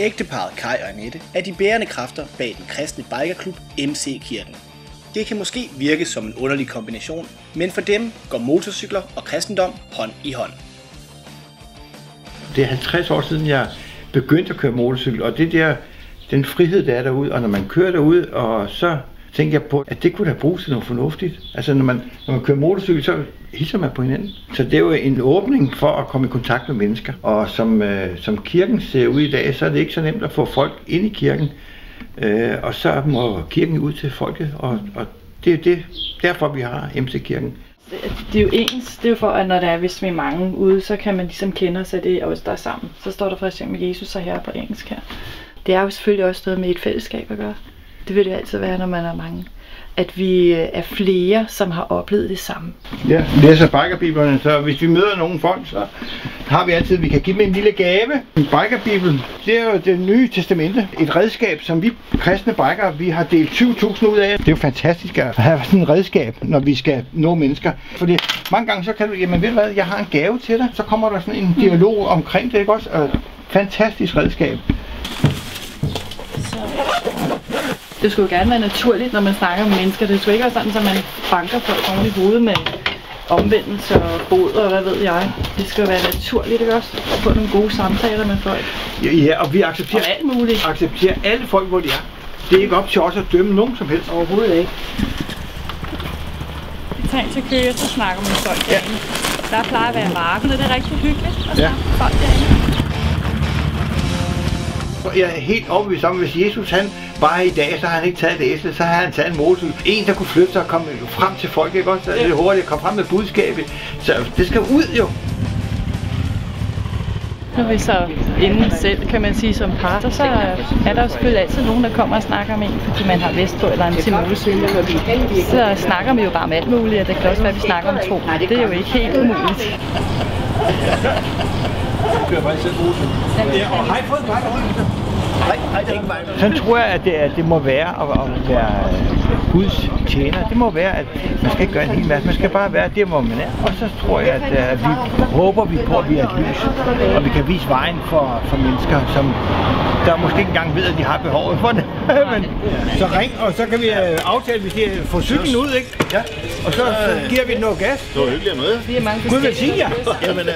Ægteparret Kai og Annette er de bærende kræfter bag den kristne bikerklub MC Kirken. Det kan måske virke som en underlig kombination, men for dem går motorcykler og kristendom hånd i hånd. Det er 50 år siden, jeg begyndte at køre motorcykel, og det der, den frihed, der er derude, og når man kører derude, og så tænker jeg på, at det kunne da bruges til noget fornuftigt. Altså når man kører motorcykel, så hilser man på hinanden. Så det er jo en åbning for at komme i kontakt med mennesker. Og som kirken ser ud i dag, så er det ikke så nemt at få folk ind i kirken. Og så må kirken ud til folket, og det er det, derfor vi har MC Kirken. Det er jo ens. Det er jo for, at når der er, hvis vi er mange ude, så kan man ligesom kende os af det, og der er sammen. Så står der for eksempel Jesus og Herre på engelsk her. Det er jo selvfølgelig også noget med et fællesskab at gøre. Det vil det altid være, når man er mange. At vi er flere, som har oplevet det samme. Ja, læser bikerbiblen, så hvis vi møder nogle folk, så har vi altid, vi kan give dem en lille gave. Bikerbiblen, det er jo det nye testamente. Et redskab, som vi kristne bikere, vi har delt 20.000 ud af. Det er jo fantastisk at have sådan et redskab, når vi skal nå mennesker. Fordi mange gange så kan du, jamen ved du hvad, jeg har en gave til dig. Så kommer der sådan en dialog omkring det, ikke også? Fantastisk redskab. Det skulle jo gerne være naturligt, når man snakker med mennesker. Det skulle ikke være sådan, at man banker folk oven i hovedet med omvendelse og bod og hvad ved jeg. Det skal jo være naturligt, ikke også? At få nogle gode samtaler med folk. Ja, og vi accepterer alt muligt. Accepterer alle folk, hvor de er. Det er ikke op til os at dømme nogen som helst. Overhovedet ikke. Vi tager ind til Køge, så snakker man med folk derinde. Der plejer at være marken, og det er rigtig hyggeligt at snakke med folk derinde. Jeg er helt overbevist om, at hvis Jesus han var i dag, så har han ikke taget et æsel, så har han taget en motorcykel. En, der kunne flytte sig og komme frem til folk, ikke også? Det er hurtigt at komme frem med budskabet. Så det skal ud jo. Når vi så inden selv, kan man sige, som par, så er der jo selvfølgelig altid nogen, der kommer og snakker med en, fordi man har vest på eller en til motorcykel. Så snakker vi jo bare om alt muligt, og det kan også være, at vi snakker om tro. Det er jo ikke helt umuligt. Sådan tror jeg, at det må være at være Guds tjener. Det må være, at man skal ikke gøre en hel masse. Man skal bare være der, hvor man er. Og så tror jeg, at vi håber på, at vi er et lys. Og vi kan vise vejen for mennesker, som der måske ikke engang ved, at de har behovet for det. Men, så ring, og så kan vi aftale, hvis de får cyklen ud, ikke? Ja. Og så giver vi den noget gas. Det var hyggeligt at møde. Gud velsigne jer. Jamen,